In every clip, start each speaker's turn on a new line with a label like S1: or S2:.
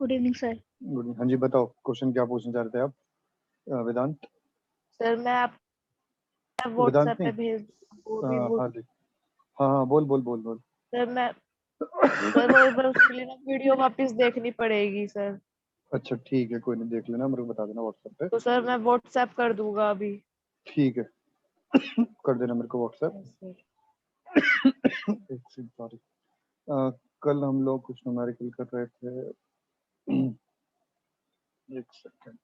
S1: Good evening sir.
S2: Good. हाँ जी, बताओ question क्या पूछना चाह रहे थे आप? वेदांत?
S1: सर मैं आप
S2: वेदांत
S1: व्हाट्सएप पे
S2: नहीं।
S1: भेज वो भी वो
S2: हाँ जी। हाँ हाँ, बोल बोल बोल बोल।
S1: सर वो एक बार उसके लिए ना वीडियो वापस देखनी पड़ेगी सर।
S2: अच्छा ठीक है, कोई नहीं, देख लेना, मेरे को बता देना व्हाट्सएप पे।
S1: तो सर मैं व्हाट्सएप कर दूंगा अभी।
S2: ठीक है, कर देना मेरे को व्हाट्सएप।
S1: Yes sir.
S2: एक सेकंड, सॉरी। कल हम लोग कुछ न्यूमेरिकल कर रहे थे। एक सेकंड।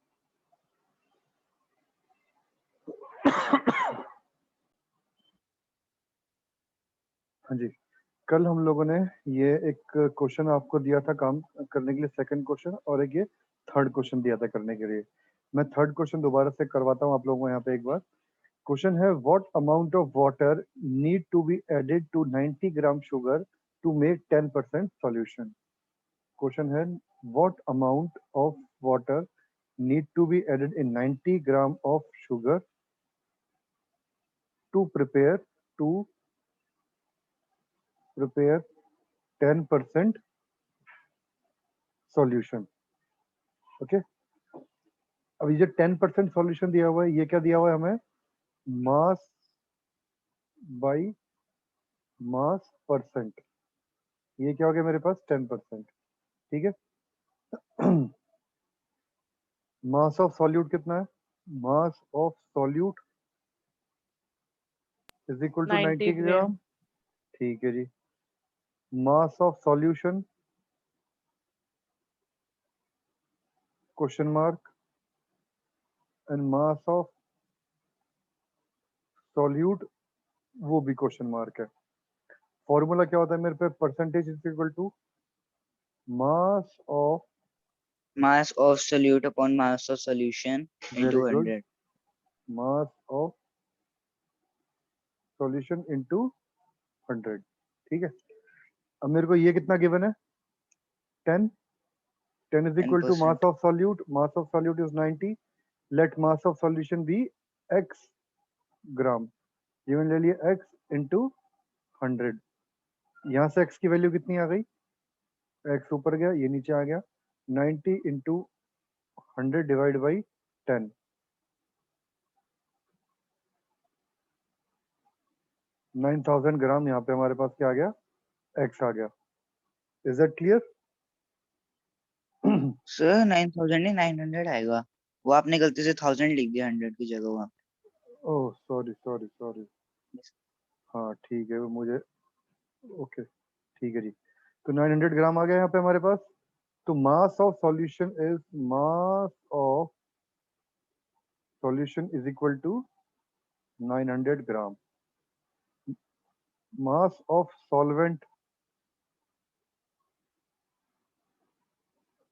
S2: हाँ जी, कल हम लोगों ने ये एक क्वेश्चन आपको दिया था काम करने के लिए, सेकंड क्वेश्चन, और एक ये थर्ड क्वेश्चन दिया था करने के लिए। मैं थर्ड क्वेश्चन दोबारा से करवाता हूँ आप लोगों को यहाँ पे एक बार। क्वेश्चन है, what amount of water need to be added to 90 gram sugar to make 10% solution. Question है, what amount of water need to be added in 90 gram of sugar to prepare 10% solution. Okay, अब ये जो 10% solution दिया हुआ है, ये क्या दिया हुआ है हमें? Mass by mass percent. ये क्या हो गया मेरे पास? 10%। ठीक है। मास ऑफ सॉल्यूट कितना है? Mass of solute is equal to
S1: 90
S2: 90
S1: gram.
S2: Gram. ठीक है जी। Mass of solution, question mark, and mass of solute, वो भी क्वेश्चन मार्क है। फॉर्मूला क्या होता है मेरे पे? Percentage is equal to mass of,
S3: mass of solute upon mass of solution
S2: very
S3: into
S2: good,
S3: 100.
S2: Mass of solution into 100। ठीक है, अब मेरे को ये कितना गिवन है? 10। 10 is equal to mass
S3: 10%.
S2: of solute. Mass of solute is 90. Let mass of solution be x ग्राम। ये मैंने ले लिया x इंटू 100। यहाँ से x की वैल्यू कितनी आ गई? x ऊपर गया, ये नीचे आ गया। 90 इंटू 100 डिवाइड बाई 10। 9000 ग्राम यहाँ पे हमारे पास क्या आ गया? x आ गया। Is that clear?
S3: Sir 9000 नहीं 900 आएगा. वो आपने गलती से 1000 लिख दिया 100 की जगह वहाँ.
S2: Oh sorry sorry sorry. हाँ ठीक है, वो मुझे, ओके ठीक है जी। तो 900 ग्राम आ गया यहाँ पे हमारे पास। तो mass of solution is, mass of solution is equal to 900 gram. Mass of solvent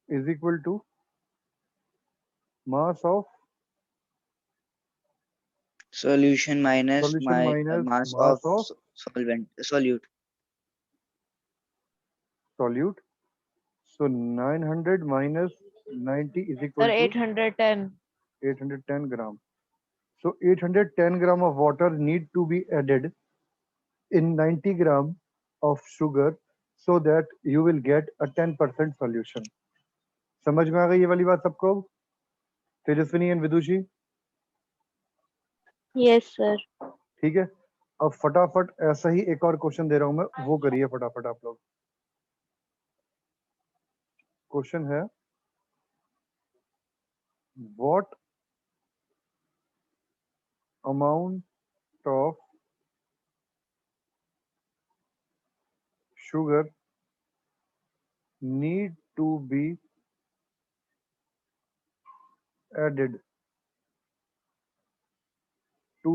S2: is equal to mass of
S3: Solution minus
S2: solution
S3: my
S2: minus
S3: mass
S2: mass
S3: of
S2: of
S3: solvent solute.
S2: solute. So 900 minus 90 is equal
S1: sir
S2: to
S1: 810।
S2: 810 gram. So 810 gram of water need to be added in 90 gram of sugar so that you will get a 10% solution. समझ में आ गई ये वाली बात सबको? Tejaswini and Vidushi?
S1: Yes sir.
S2: ठीक है, अब फटाफट ऐसा ही एक और क्वेश्चन दे रहा हूं मैं, वो करिए फटाफट आप लोग। क्वेश्चन है, what amount of sugar need to be added to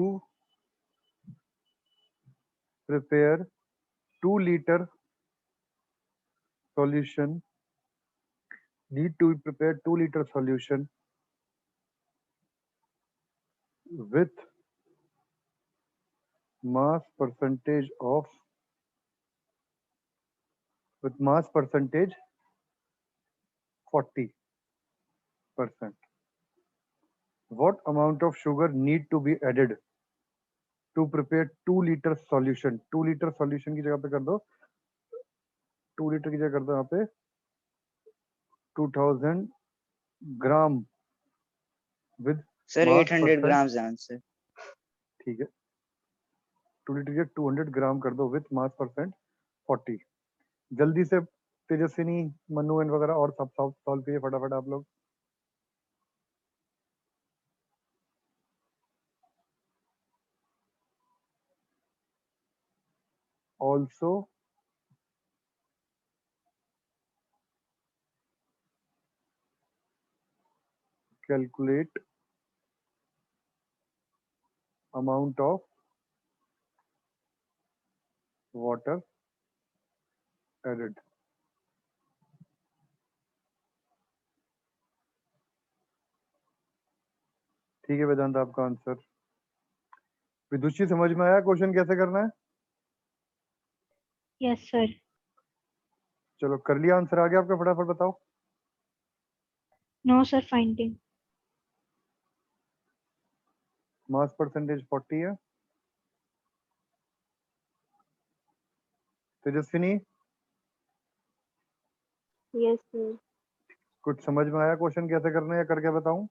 S2: prepare 2-liter solution, need to prepare 2-liter solution with mass percentage of, with mass percentage 40%. What amount of sugar need to be added to prepare 2-liter solution? 2-liter solution की जगह पे कर दो, 2 litre की जगह कर दो यहाँ पे 2000 gram with
S3: sir
S2: mass
S3: 800
S2: percent,
S3: grams answer.
S2: ठीक है 2 लीटर के 200 ग्राम कर दो विथ मास परसेंट 40। जल्दी से तेजस्विनी, मनु एंड वगैरह और सब सॉल्व कीजिए फटाफट आप लोग। Also calculate amount of water added. ठीक है वेदांत, आपका आंसर। विदुषी, समझ में आया क्वेश्चन कैसे करना है?
S4: Yes sir.
S2: चलो कर लिया, आंसर आ गया आपका, फटाफट बताओ।
S4: No sir, finding.
S2: Mass percentage 40 है। Tejaswini,
S1: yes sir.
S2: कुछ समझ में आया क्वेश्चन कैसे करना है या करके बताऊं?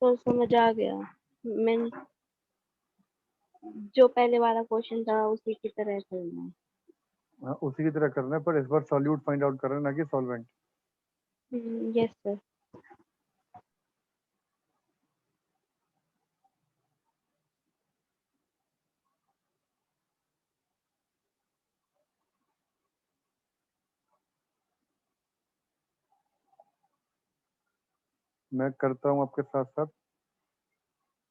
S1: तो समझ आ गया। मैं जो पहले वाला क्वेश्चन था उसी की तरह करना है।
S2: हाँ उसी की तरह करना है, पर इस बार सॉल्यूट फाइंड आउट करना है, ना कि सॉल्वेंट।
S1: Yes sir.
S2: मैं करता हूं आपके साथ साथ,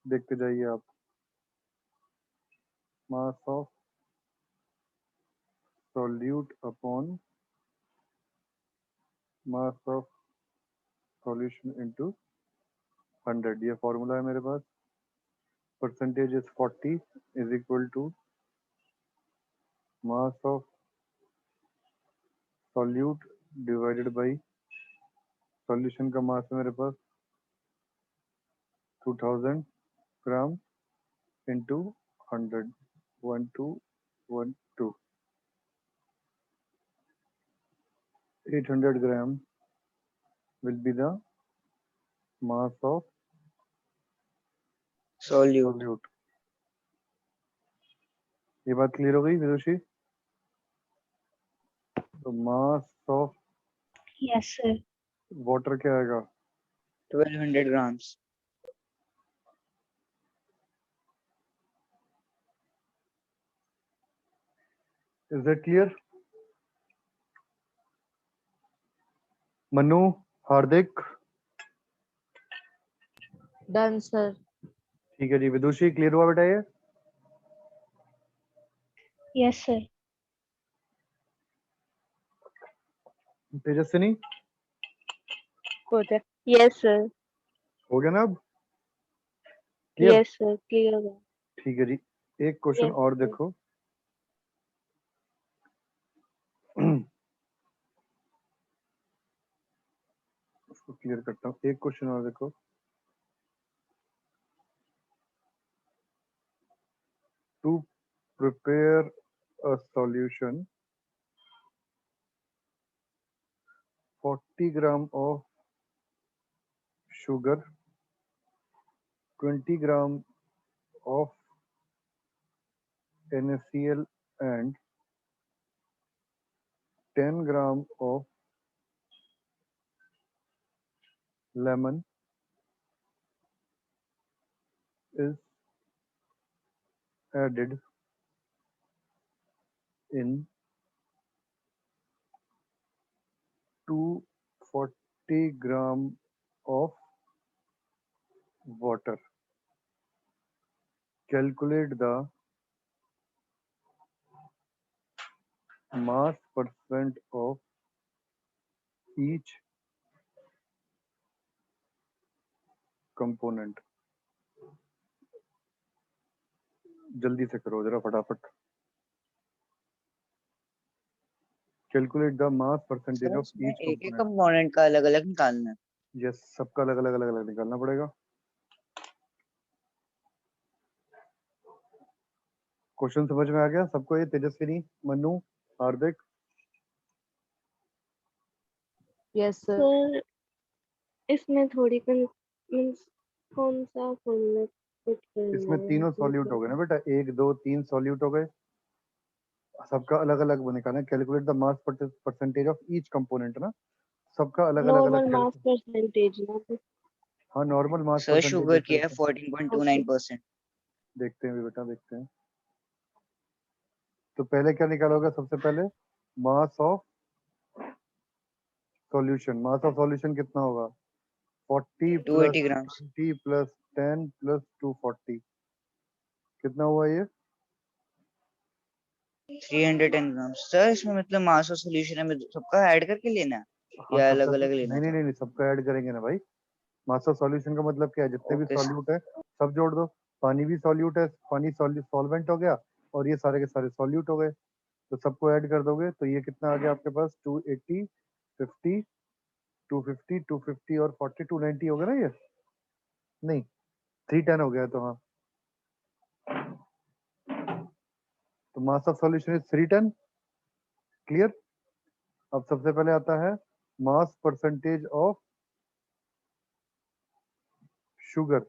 S2: देखते जाइए आप। Mass of solute upon mass of solution into 100, ये फॉर्मूला है मेरे पास। Percentage is 40 is equal to mass of solute divided by solution का मास है मेरे पास 2000 gram into 100, 1212, 800 gram will be the mass of
S3: solute.
S2: solute। ये बात क्लियर हो गई विदुषी? तो mass of
S4: yes sir.
S2: Water क्या आएगा?
S3: 1200 grams.
S2: Is that clear? Manu, Hardik,
S1: done sir.
S2: ठीक है जी। विदुषी, क्लियर हुआ बेटा ये?
S4: Yes sir.
S2: तेजस्विनी,
S1: हो गया। Yes sir.
S2: हो गया ना अब? क्लियर?
S1: यस सर, क्लियर हो गया।
S2: ठीक है जी। एक क्वेश्चन
S1: यस
S2: और
S1: सर।
S2: देखो। उसको क्लियर करता हूँ। एक क्वेश्चन और देखो। To prepare a solution 40 gram of sugar, 20 gram of NaCl and 10 gram of lemon is added in 240 gram of water. Calculate the mass percent of each component. जल्दी से करो जरा फटाफट। Calculate the mass percentage
S3: sir
S2: of
S3: इसमें
S2: each
S3: एक एक
S2: component.
S3: Component का अलग अलग निकालना है।
S2: यस, सबका अलग अलग अलग अलग निकालना पड़ेगा। क्वेश्चन समझ में आ गया सबको? ये तेजस्विनी, मनु, हार्दिक,
S1: यस सर।
S5: सर इसमें थोड़ी मीन्स कौन सा फॉर्मूला पुट करना
S2: इसमें
S5: है
S2: तीनों
S5: आपने
S2: सॉल्यूट हो गए ना बेटा, 1 2 3 सॉल्यूट हो गए, सबका अलग अलग निकालना है। Calculate the mass percentage of each component ना, सबका अलग अलग
S5: नॉर्मल
S2: अलग
S5: मास परसेंटेज ना।
S2: हाँ नॉर्मल मास
S3: सर
S2: परसेंटेज
S3: शुगर
S2: देख
S3: की है
S2: लेते हैं,
S3: 14.29%।
S2: देखते हैं बेटा देखते हैं। तो पहले क्या निकालोगे, सबसे पहले मास of solution. Mass of solution कितना होगा, 40 प्लस
S3: 280 ग्राम्स।
S2: 20 प्लस 10 प्लस 240, कितना हुआ ये?
S3: 310 ग्राम्स। सर इसमें मतलब मास और सॉल्यूशन हमें सबका ऐड करके लेना है
S2: हाँ
S3: या
S2: सबका
S3: अलग अलग लेना
S2: नहीं नहीं
S3: है?
S2: नहीं नहीं, सबका ऐड करेंगे ना भाई। मास ऑफ सॉल्यूशन का मतलब क्या है, जितने भी
S3: ओके
S2: सॉल्यूट है सब जोड़ दो। पानी भी सॉल्यूट है, पानी सॉल्वेंट हो गया, और ये सारे के सारे सॉल्यूट हो गए, तो सबको ऐड कर दोगे तो ये कितना आ गया आपके पास, 280 50 250 250 और 40 290 हो गया ना ये, नहीं 310 हो गया, तो हाँ तो mass of solution is 310। Clear. अब सबसे पहले आता है mass percentage of sugar.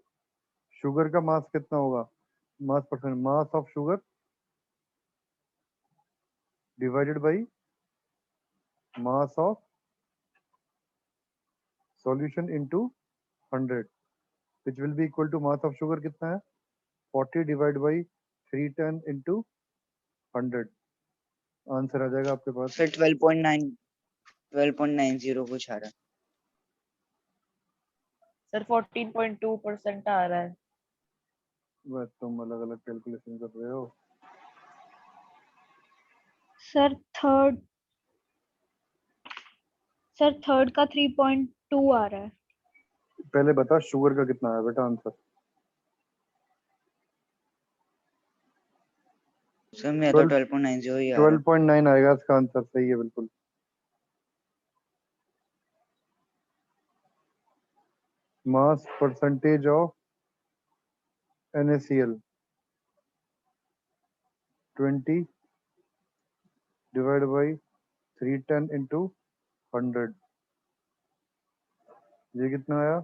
S2: Sugar का मास कितना होगा, mass percent, mass of sugar divided by mass of solution into 100, which will be equal to mass of sugar कितना है, 40 डिवाइड बाई 310 इनटू 100। आंसर आ जाएगा आपके पास।
S3: सर 12.90 कुछ आ रहा है।
S1: सर 14.2% आ रहा है।
S2: बस तुम अलग अलग कैलकुलेशन कर रहे हो।
S4: सर थर्ड का 3.2 आ रहा है।
S2: पहले बता शुगर का कितना है बेटा आंसर।
S3: सर मैं तो 12.90 ही आ रहा है।
S2: 12.9 आएगा इसका आंसर, सही है बिल्कुल। Mass percentage of NaCl 20 divide by 310 into 100, ये कितना आया,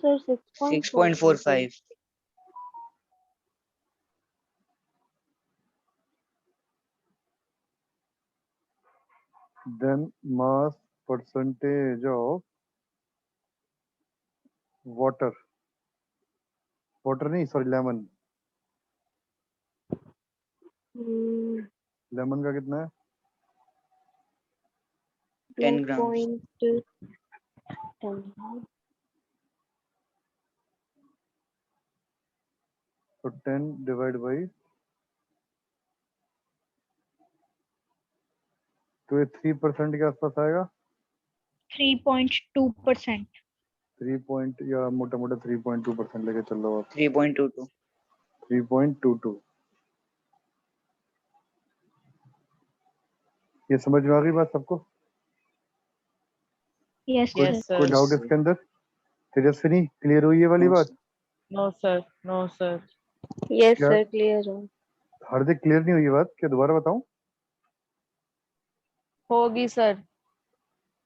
S5: sir 6.45।
S3: 6.45।
S2: Then mass percentage of water, water नहीं सॉरी लेमन, लेमन का कितना है,
S3: 10 ग्राम्स।
S5: 2.10।
S2: तो 10 डिवाइड बाई, तो ये 3% के आसपास आएगा,
S4: 3.2%।
S2: 3 पॉइंट या मोटा मोटा 3.2% लेके चल रहा हो आप,
S3: 3.22।
S2: 3.22। ये समझ में आ गई बात सबको,
S4: यस
S1: यस
S4: सर।
S2: कोई
S1: सर।
S2: डाउट इसके अंदर? तेजस्विनी क्लियर हुई ये वाली बात?
S1: No sir, no sir.
S5: Yes
S2: क्या
S5: सर क्लियर हो।
S2: हार्दिक क्लियर नहीं हुई ये बात, क्या दोबारा बताऊं?
S1: होगी सर।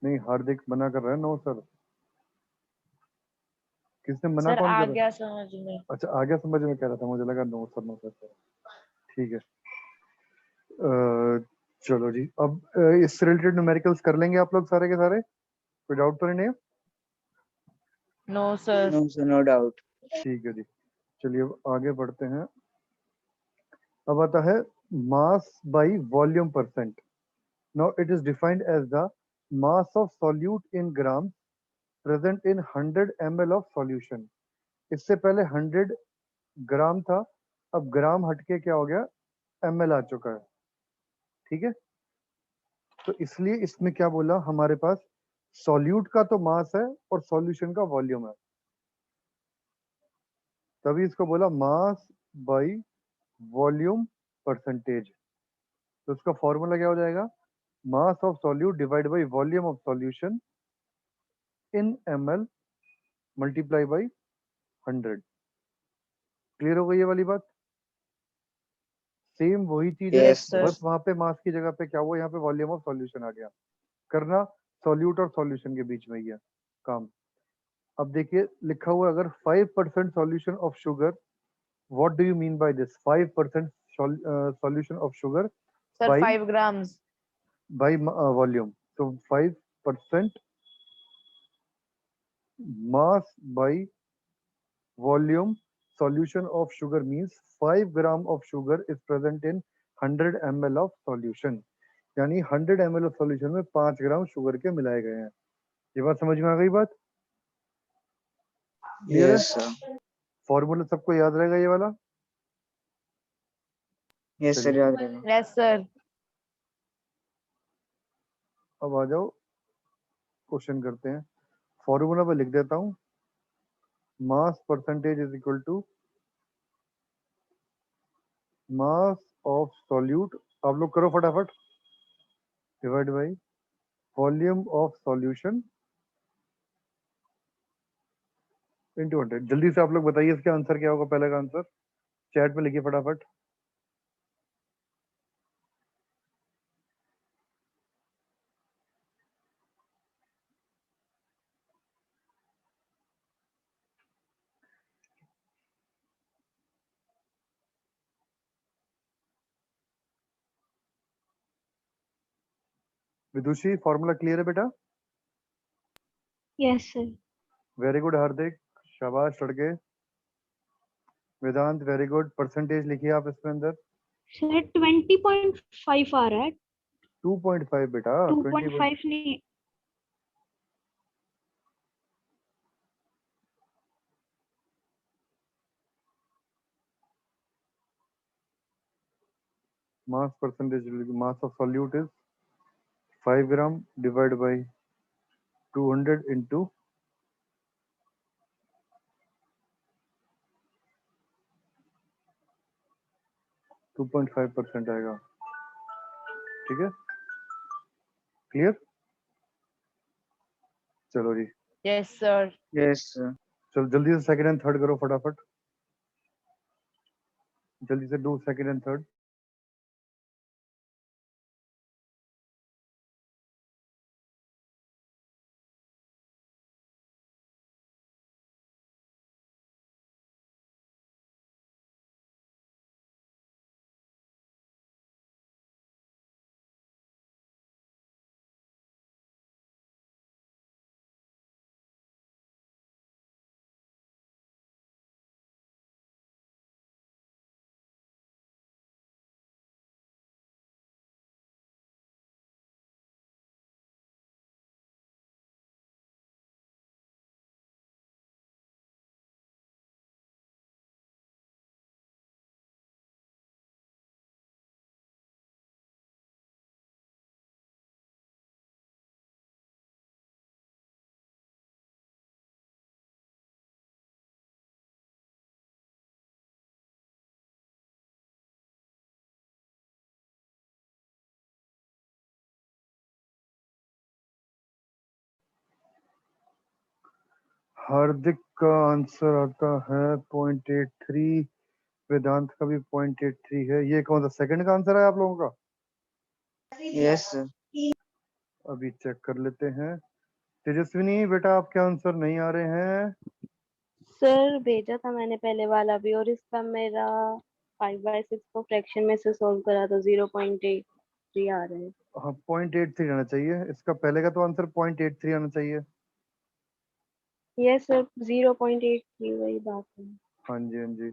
S2: नहीं हार्दिक मना कर रहा है, नो सर। किसने मना,
S1: सर
S2: कौन
S1: आ
S2: कर रहा है?
S1: गया समझ में।
S2: अच्छा आ गया समझ में, कह रहा था, मुझे लगा नो सर नो सर। ठीक है। चलो जी, अब इससे रिलेटेड न्यूमेरिकल्स कर लेंगे आप लोग सारे के सारे, कोई डाउट तो नहीं है?
S1: No sir.
S3: No sir, no doubt.
S2: ठीक है जी, चलिए अब आगे बढ़ते हैं। अब आता है mass by volume percent. Now it is defined as the mass of solute in gram present in 100 ml of solution. इससे पहले 100 ग्राम था, अब ग्राम हटके क्या हो गया, ml आ चुका है। ठीक है, तो इसलिए इसमें क्या बोला, हमारे पास सॉल्यूट का तो मास है और सॉल्यूशन का वॉल्यूम है, तभी इसको बोला मास बाई वॉल्यूम परसेंटेज। तो उसका फॉर्मूला क्या हो जाएगा, मास of solute divide by volume of solution in ml multiply by 100। Clear हो गई ये वाली बात? सेम वही चीज है,
S3: यस
S1: sir.
S2: बस वहां पे मास की जगह पे क्या हुआ, यहाँ पे वॉल्यूम ऑफ सॉल्यूशन आ गया। करना सॉल्यूट और सॉल्यूशन के बीच में ही है काम। अब देखिए लिखा हुआ है, अगर 5% solution of sugar, what do you mean by this? 5% solution of sugar
S1: Sir,
S2: by
S1: 5 grams.
S2: Volume, तो 5% mass by volume solution of sugar means 5 gram of sugar is present in 100 ml of solution। यानी 100 ml of solution में 5 gram sugar के मिलाए गए हैं। ये बात समझ में आ गई? बात क्लियर है?
S3: Yes sir.
S2: फॉर्मूला सबको याद रहेगा ये वाला?
S3: यस सर,
S2: चलिए
S3: याद रहेगा।
S1: Yes, sir.
S2: अब आ जाओ, क्वेश्चन करते हैं। फॉर्मूला पे लिख देता हूँ, mass percentage is equal to mass of solute, आप लोग करो फटाफट, divide by volume of solution into 100। जल्दी से आप लोग बताइए इसका आंसर क्या होगा? पहले का आंसर चैट में लिखिए फटाफट। विदुषी, फॉर्मूला क्लियर है बेटा?
S4: Yes, sir.
S2: वेरी गुड हार्दिक, शाबाश लड़के। वेदांत वेरी गुड। परसेंटेज लिखिए आप इसके अंदर।
S4: Sir, 20.5 आ रहा है,
S2: 2.5 बेटा, 20
S4: 2.5 नहीं।
S2: mass percentage, mass of solute is 5 gram divided by 200 into 2.5% आएगा। ठीक है, क्लियर? चलो जी,
S1: Yes, sir.
S3: Yes sir.
S2: चलो जल्दी से सेकंड एंड थर्ड करो फटाफट, जल्दी से डू सेकंड एंड थर्ड। हार्दिक का आंसर आता है 0.83, वेदांत का भी 0.83 है। ये कौन सा सेकंड का आंसर है आप लोगों का?
S3: Yes sir.
S2: अभी चेक कर लेते हैं। तेजस्विनी बेटा, आपके आंसर नहीं आ रहे हैं।
S5: सर भेजा था मैंने पहले वाला भी, और इसका मेरा 5/6 को फ्रैक्शन में से सॉल्व करा तो 0.83 आ रहे हैं।
S2: हाँ 0.83 आना चाहिए, इसका पहले का तो आंसर 0.83 आना चाहिए।
S5: यस सर, 0.83 वही बात है।
S2: हाँ जी, हाँ जी।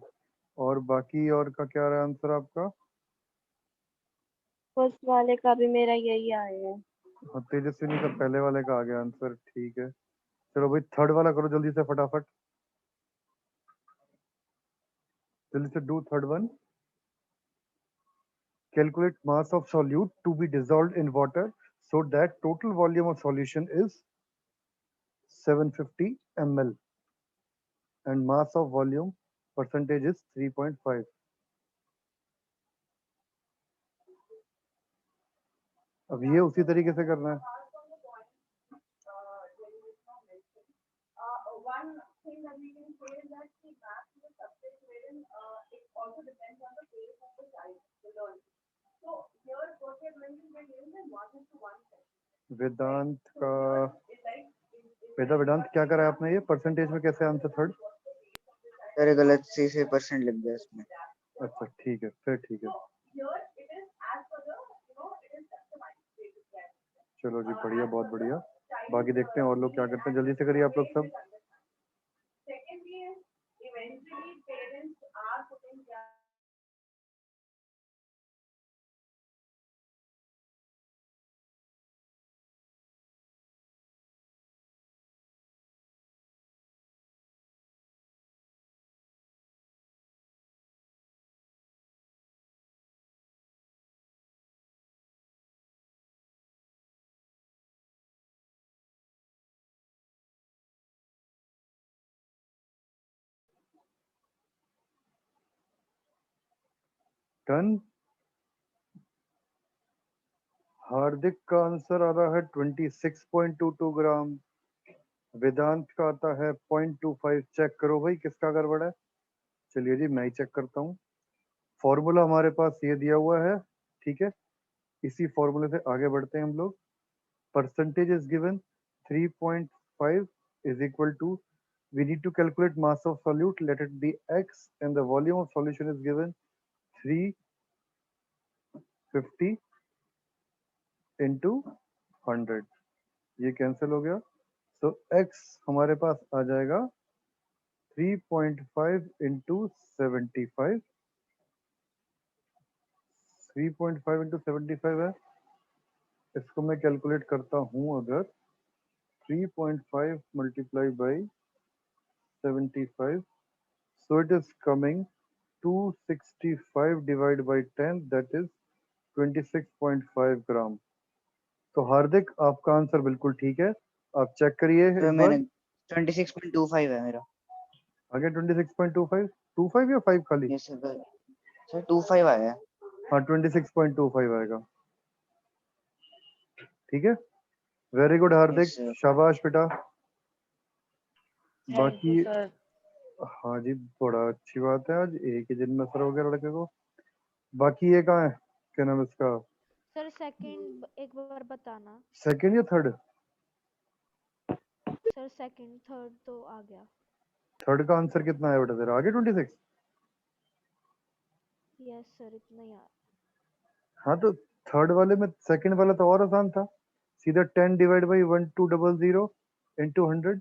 S2: और बाकी और का क्या रहा आंसर आपका?
S5: फर्स्ट वाले का भी मेरा यही आया है।
S2: हाँ, तेजस्विनी का पहले वाले का आ गया आंसर, ठीक है। चलो भाई थर्ड वाला करो जल्दी से फटाफट, जल्दी से do third one. Calculate mass of solute to be dissolved in water so that total volume of solution is 750 ml and mass of volume percentage is 3.5। अब ये उसी तरीके से करना है। वेदांत का वेदांत क्या करा है आपने? ये परसेंटेज में कैसे आंसर थर्ड?
S3: सर गलत से परसेंट लिख दिया इसमें।
S2: अच्छा ठीक है, फिर ठीक है। चलो जी, बढ़िया, बहुत बढ़िया। बाकी देखते हैं और लोग क्या करते हैं, जल्दी से करिए आप लोग सब। डन। हार्दिक का आंसर आ रहा है 26.22 ग्राम। वेदांत का आता है 0.25। चेक करो भाई किसका गड़बड़ है। चलिए जी, मैं ही चेक करता हूँ। फॉर्मूला हमारे पास ये दिया हुआ है, ठीक है। इसी फॉर्मूले से आगे बढ़ते हैं हम लोग। Percentage is given 3.5 is equal to, we need to calculate mass of solute, let it be x, and the volume of solution is given 350 into 100। ये कैंसिल हो गया, तो x हमारे पास आ जाएगा 3.5 into 75। 3.5 into 75 है। इसको मैं कैलकुलेट करता हूँ, अगर 3.5 multiplied by 75, so it is coming 265 divided by 10, that is 26.5 ग्राम। तो हार्दिक, आपका आंसर बिल्कुल ठीक है, आप चेक करिए
S3: तो
S2: एक
S3: मैंने
S2: बार।
S3: 26.25 है मेरा।
S2: आगे 26.25, 25 या 5 खाली?
S3: यस सर 25 आया है।
S2: हाँ, 26.25 आएगा। ठीक है, वेरी गुड हार्दिक,
S3: यस सर।
S2: शाबाश बेटा।
S1: थैंक
S2: बाकी
S1: यू सर।
S2: हाँ जी, बड़ा अच्छी बात है, आज एक ही दिन में असर हो गया लड़के को। बाकी ये कहाँ है, क्या नाम है इसका?
S4: सर सेकंड एक बार बताना।
S2: सेकंड या थर्ड?
S4: सर सेकंड थर्ड तो आ गया।
S2: थर्ड का आंसर कितना है बेटा तेरा? आगे 26।
S4: यस सर इतना ही आ।
S2: हाँ, तो थर्ड वाले में सेकंड वाला तो और आसान था, सीधा 10 divide by 1200 into 100।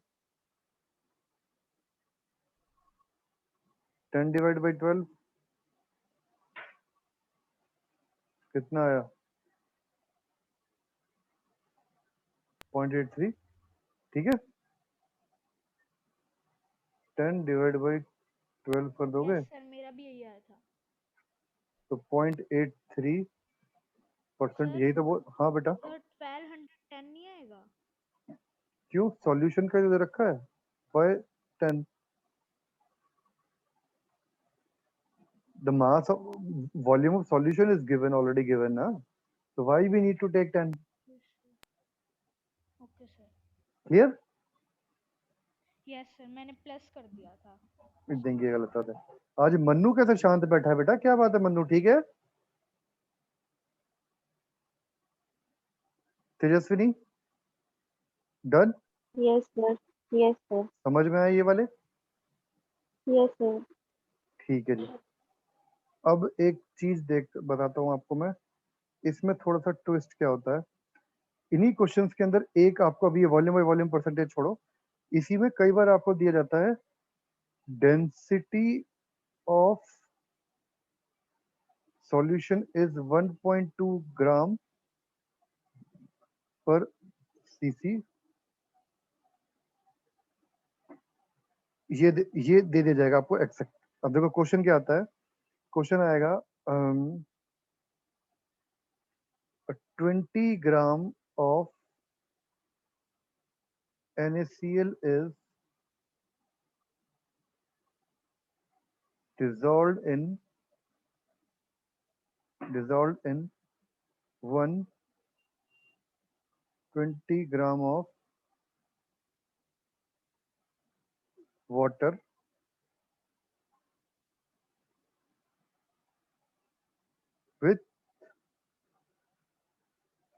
S2: 10 divide by 12 कितना आया? 0.83। ठीक है, 10 डिवाइड बाई 12 कर दोगे
S4: यस सर मेरा भी यही आया था।
S2: तो 0.83%।
S4: सर
S2: यही तो वो। हाँ बेटा,
S4: सर 1210 नहीं आएगा?
S2: क्यों? सॉल्यूशन का जो दे रखा है bye 10, the mass of volume of solution is given, already given ना, so why we need to take 10?
S4: Okay sir.
S2: Clear?
S4: Yes sir मैंने प्लस कर दिया था।
S2: देंगे, गलत बात है। आज मन्नू कैसे शांत बैठा है बेटा, क्या बात है मन्नू, ठीक है? Tejaswini, done?
S5: Yes, sir. Yes, sir.
S2: समझ में आए ये वाले?
S5: Yes, sir.
S2: ठीक है जी। अब एक चीज देख बताता हूँ आपको मैं, इसमें थोड़ा सा ट्विस्ट क्या होता है। इन्हीं क्वेश्चंस के अंदर एक आपको, अभी ये वॉल्यूम बाय वॉल्यूम परसेंटेज छोड़ो, इसी में कई बार आपको दिया जाता है डेंसिटी ऑफ सॉल्यूशन इज 1.2 ग्राम पर सीसी। ये दे दिया जाएगा आपको एक्सेप्ट। अब देखो क्वेश्चन क्या आता है। क्वेश्चन आएगा 20 gram of NaCl is dissolved in 120 gram of water with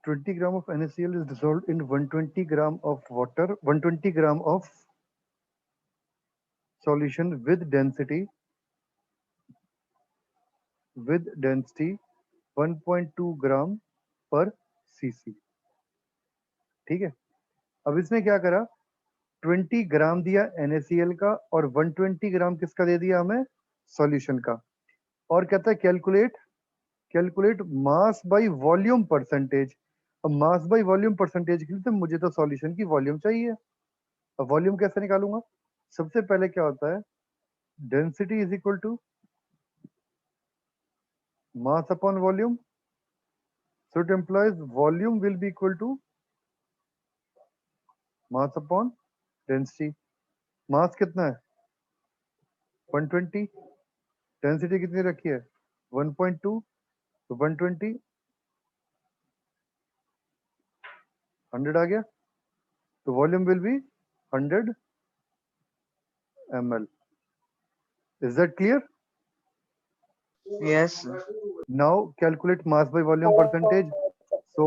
S2: 20 gram of NaCl is dissolved in 120 gram of water, 120 gram of solution with density 1.2 gram per cc. ठीक है, अब इसने क्या करा, 20 ग्राम दिया NaCl का और 120 ग्राम किसका दे दिया हमें, सॉल्यूशन का, और कहता है calculate mass by volume percentage. अब मास बाय वॉल्यूम परसेंटेज के लिए तो मुझे तो सॉल्यूशन की वॉल्यूम चाहिए। अब वॉल्यूम कैसे निकालूंगा, सबसे पहले क्या होता है, density is equal to mass upon volume, so it implies volume will be equal to mass upon density। mass कितना है 120, डेंसिटी कितनी रखी है 1.2, तो 120 100 आ गया, तो volume will B 100 ml। Is that clear?
S3: Yes, sir.
S2: Now calculate mass by volume percentage. So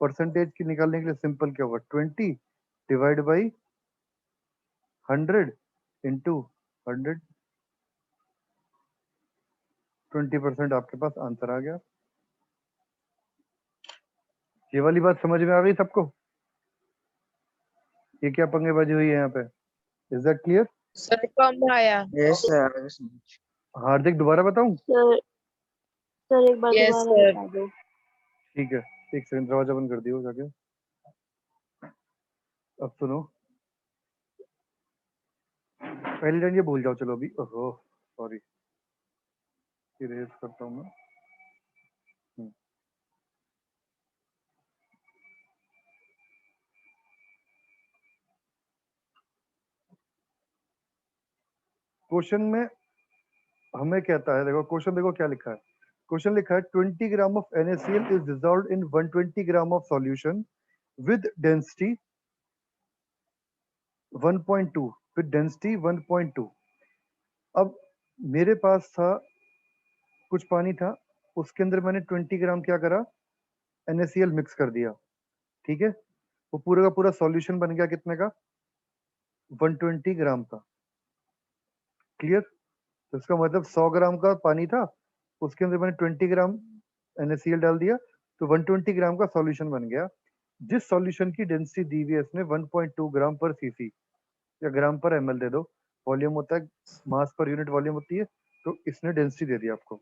S2: percentage की निकालने के लिए सिंपल क्या होगा, 20 डिवाइड बाई 100 इंटू 100, 20% आपके पास आंसर आ गया। ये वाली बात समझ में आ गई सबको? ये क्या पंगेबाजी हुई है यहाँ पे? Is that clear?
S1: सर कम आया।
S3: Yes, sir. I was-
S2: हार्दिक दोबारा बताऊं?
S5: सर एक बार
S1: Yes,
S5: दोबारा
S1: sir.
S5: बता दो।
S2: ठीक है, एक सेकंड, दरवाजा बंद कर दियो जाके। अब सुनो, पहली लाइन ये भूल जाओ, चलो अभी, ओहो सॉरी, इरेज करता हूँ मैं। क्वेश्चन में हमें कहता है, देखो क्वेश्चन देखो क्या लिखा है, क्वेश्चन लिखा है 20 gram of NaCl is dissolved in 120 gram of solution with density 1.2, with density 1.2। अब मेरे पास था कुछ पानी था, उसके अंदर मैंने 20 ग्राम क्या करा, NaCl मिक्स कर दिया, ठीक है, वो पूरा का पूरा सॉल्यूशन बन गया कितने का, 120 ग्राम का। क्लियर? तो इसका मतलब 100 ग्राम का पानी था, उसके अंदर मैंने 20 ग्राम NaCl डाल दिया, तो 120 ग्राम का सॉल्यूशन बन गया। जिस सॉल्यूशन की डेंसिटी दी हुई है इसने 1.2 ग्राम पर सीसी या ग्राम पर ml दे दो, वॉल्यूम होता है मास पर यूनिट वॉल्यूम होती है, तो इसने डेंसिटी दे दी आपको।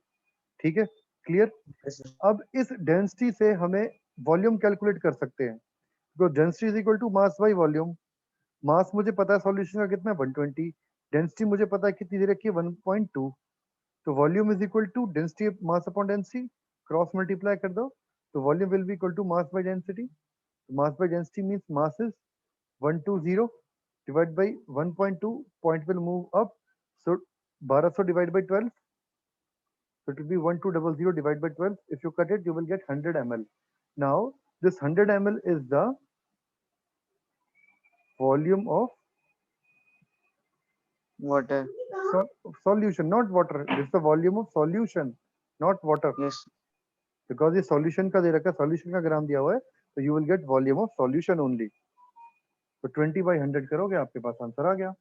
S2: ठीक है, क्लियर?
S3: Yes, sir.
S2: अब इस डेंसिटी से हमें वॉल्यूम कैलकुलेट कर सकते हैं, तो density is equal to mass by volume. Mass मुझे पता है सॉल्यूशन का कितना है 120, डेंसिटी मुझे पता है कितनी दे रखी है 1.2, तो volume is equal to density mass upon density, cross multiply कर दो, तो volume will be equal to mass by density. Mass by density means mass is 120 divide by 1.2, point will move up, so 1200 divide by 12, so it will be 1200 divided by 12. If you cut it, you will get 100 ml. Now this 100 ml is the volume of
S3: Water.
S2: solution, not water. This is the volume of solution, not water,
S3: Yes.
S2: because ये solution का दे रखा है, solution का ग्राम दिया हुआ है, तो you will get volume of solution only. तो 20 by 100 करोगे, आपके पास आंसर आ गया।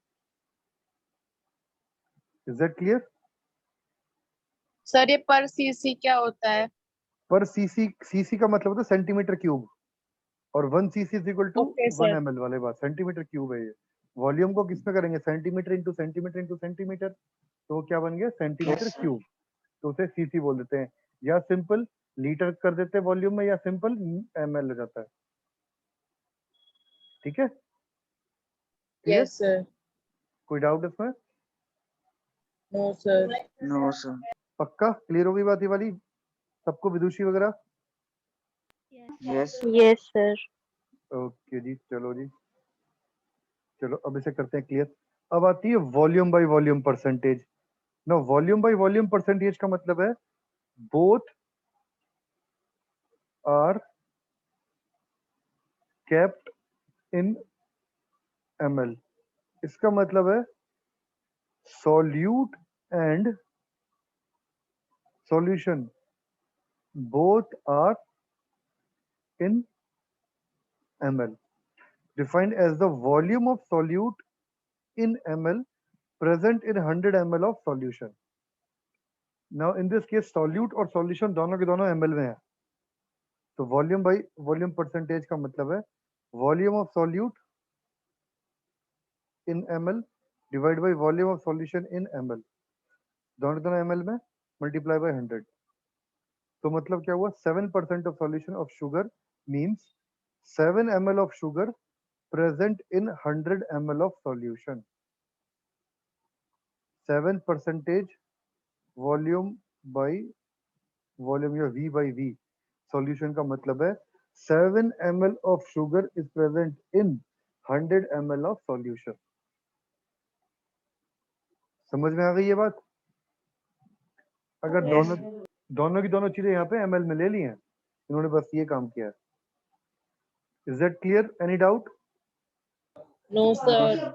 S2: Is that clear?
S1: सर ये पर सीसी क्या होता है?
S2: पर सीसी का मतलब होता है सेंटीमीटर क्यूब, और 1 cc is equal to
S1: Okay,
S2: 1
S1: sir.
S2: ml वाले बात, सेंटीमीटर क्यूब है ये। वॉल्यूम को किसमें करेंगे, centimetre into centimetre into centimetre, तो वो क्या बन गया, सेंटीमीटर
S3: Yes.
S2: क्यूब, तो उसे सीसी बोल देते हैं, या सिंपल लीटर कर देते हैं वॉल्यूम में, या सिंपल ml हो जाता है। ठीक है, क्लियर?
S1: Yes, sir.
S2: कोई डाउट इसमें?
S1: No, sir.
S3: No, sir.
S2: पक्का क्लियर हो गई बात ये वाली सबको, विदुषी वगैरह?
S3: Yes.
S5: Yes sir.
S2: ओके जी, चलो जी, चलो अब इसे करते हैं क्लियर। अब आती है वॉल्यूम बाय वॉल्यूम परसेंटेज। ना वॉल्यूम बाय वॉल्यूम परसेंटेज का मतलब है both are kept in ml। इसका मतलब है solute and solution both are in ml, defined as the volume of solute in ml present in 100 ml of solution. Now in this case solute और solution दोनों के दोनों ml में है, तो वॉल्यूम बाई वॉल्यूम परसेंटेज का मतलब है volume of solute in ml divide by volume of solution in ml, दोनों के दोनों ml में मल्टीप्लाई बाय 100. तो मतलब क्या हुआ, 7% of solution of sugar means 7 ml of sugar present in 100 ml of solution. 7% volume by volume या V by V solution का मतलब है 7 ml of sugar is present in 100 ml of solution. समझ में आ गई ये बात? अगर
S3: Yes.
S2: दोनों की दोनों चीजें यहाँ पे ml में ले ली हैं, इन्होंने बस ये काम किया है. Is that clear? Any doubt?
S1: No, sir.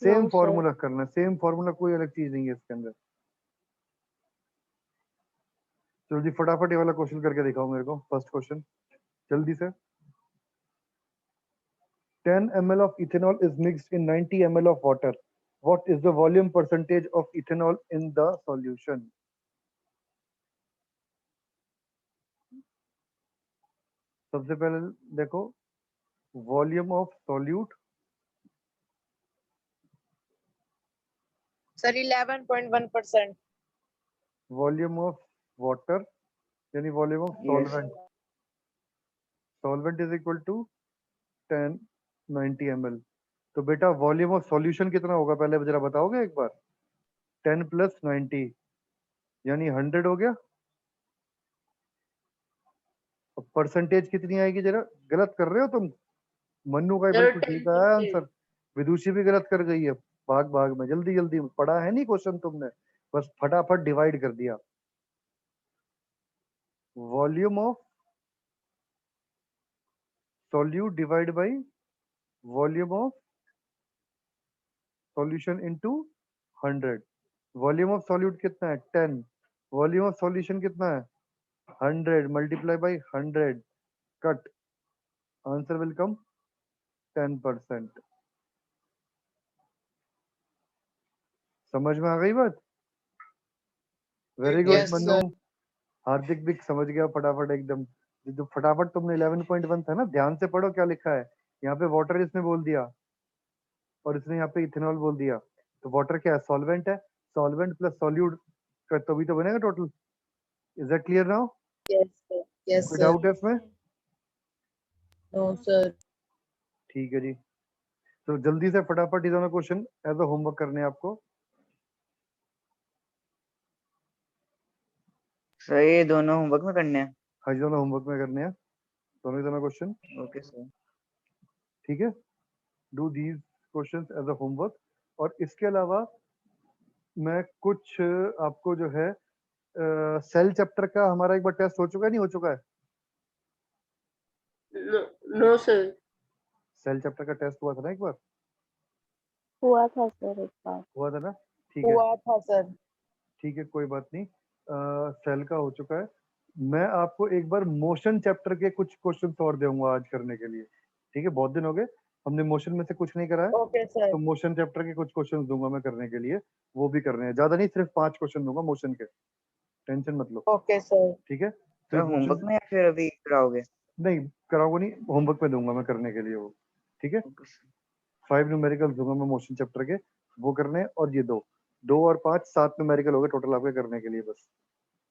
S2: Same
S5: No,
S2: formula करना, सेम फॉर्मूला, कोई अलग चीज नहीं है इसके अंदर. चलो जी फटाफट ये वाला क्वेश्चन करके दिखाओ मेरे को. फर्स्ट क्वेश्चन जल्दी से. 10 ml of ethanol is mixed in 90 ml of water. What is the volume percentage of ethanol in the solution? सबसे पहले देखो volume of solute,
S1: Sir, 11.1%.
S2: Volume of water यानी volume of
S3: Yes.
S2: Solvent. Solvent is equal to 10 90 ml. तो बेटा volume of solution कितना होगा पहले जरा बताओगे एक बार. 10 प्लस 90 यानी 100 हो गया. अब परसेंटेज कितनी आएगी, जरा गलत कर रहे हो तुम. मन्नू का ही बिल्कुल ठीक आया आंसर, विदुषी भी गलत कर गई है. भाग भाग में जल्दी जल्दी पढ़ा है नहीं क्वेश्चन तुमने, बस फटाफट डिवाइड कर दिया. Volume of solute divide by volume of solution into 100. Volume of solute कितना है 10, वॉल्यूम ऑफ सॉल्यूशन कितना है 100 multiply by 100 cut, answer will come 10%. समझ में आ गई बात? Very good
S1: Yes,
S2: Mannu.
S1: sir.
S2: हार्दिक भी समझ गया फटाफट एकदम. जो फटाफट तुमने 11.1 था ना, ध्यान से पढ़ो क्या लिखा है. यहाँ पे वाटर इसने बोल दिया और इसने यहाँ पे इथेनॉल बोल दिया. तो वाटर क्या है, सॉल्वेंट है. सॉल्वेंट प्लस सॉल्यूट का तभी तो बनेगा total. Is that clear now?
S1: Yes, sir. Yes,
S2: कोई
S1: sir.
S2: डाउट है इसमें?
S1: No, sir.
S2: ठीक है जी. तो जल्दी से फटाफट ये दोनों क्वेश्चन एज अ होमवर्क करने हैं आपको.
S3: सर ये दोनों होमवर्क में करने हैं.
S2: हाँ, ये दोनों होमवर्क में करने हैं, दोनों के दोनों क्वेश्चन.
S3: Okay sir.
S2: ठीक है, do these questions as a homework. और इसके अलावा मैं कुछ आपको जो है सेल चैप्टर का हमारा एक बार टेस्ट हो चुका है, नहीं हो चुका है?
S5: No, sir.
S2: सेल चैप्टर का टेस्ट हुआ था ना एक बार?
S5: हुआ था सर एक बार.
S2: हुआ था ना? ठीक है,
S1: हुआ था, sir.
S2: ठीक है, कोई बात नहीं. सेल का हो चुका है. मैं आपको एक बार मोशन चैप्टर के कुछ क्वेश्चंस और दूंगा आज करने के लिए. ठीक है, बहुत दिन हो गए हमने मोशन में से कुछ नहीं करा है,
S1: Okay, sir.
S2: तो मोशन चैप्टर के कुछ क्वेश्चंस दूंगा मैं करने के लिए. वो भी करने हैं, ज्यादा नहीं, सिर्फ 5 क्वेश्चन दूंगा मोशन के. टेंशन मत लो.
S1: Okay, sir.
S2: ठीक है,
S3: सर
S2: सिर्फ
S3: होमवर्क
S2: मोशन
S3: में या फिर अभी कराओगे?
S2: नहीं कराऊंगा, नहीं होमवर्क में दूंगा मैं करने के लिए वो. ठीक है,
S3: ओके सर.
S2: 5 न्यूमेरिकल दूंगा मैं मोशन चैप्टर के, वो करने हैं. और ये 2 और 5 7 न्यूमेरिकल हो गए टोटल आपके करने के लिए बस.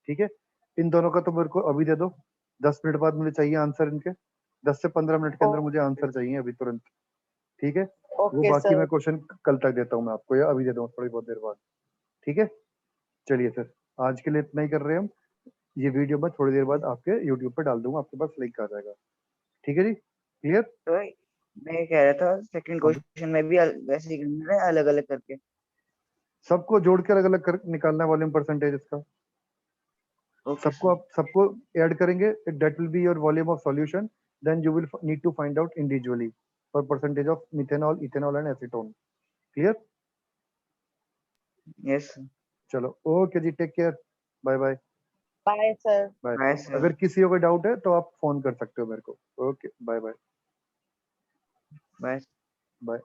S2: ठीक है, इन दोनों का तो मेरे को अभी दे दो. 10 मिनट बाद मुझे चाहिए आंसर इनके. 10 से 15 मिनट के अंदर मुझे आंसर चाहिए अभी तुरंत. ठीक है, वो
S1: Okay,
S2: बाकी
S1: sir.
S2: मैं क्वेश्चन कल तक देता हूँ मैं आपको, या अभी दे दूँ थोड़ी बहुत देर बाद. ठीक है, चलिए सर आज के लिए इतना ही कर रहे हैं हम. ये वीडियो मैं थोड़ी देर बाद आपके यूट्यूब पे डाल दूंगा, आपके पास लिंक आ जाएगा. ठीक है जी, क्लियर?
S3: तो मैं कह रहा था सेकंड क्वेश्चन में भी वैसे ही करना है, अलग अलग करके.
S2: सबको जोड़ के अलग अलग कर निकालना है वॉल्यूम परसेंटेज इसका.
S3: ओके
S2: सबको आप सबको ऐड करेंगे, that will be your volume of solution. Then you will need to find out individually for percentage of methanol, ethanol and acetone. Clear?
S3: Yes.
S2: चलो ओके जी, take care, bye bye.
S1: Bye sir.
S2: Bye.
S3: Bye sir.
S2: अगर किसी को कोई doubt है तो आप phone कर सकते हो मेरे को। Okay, bye bye.
S3: Bye.
S2: Bye.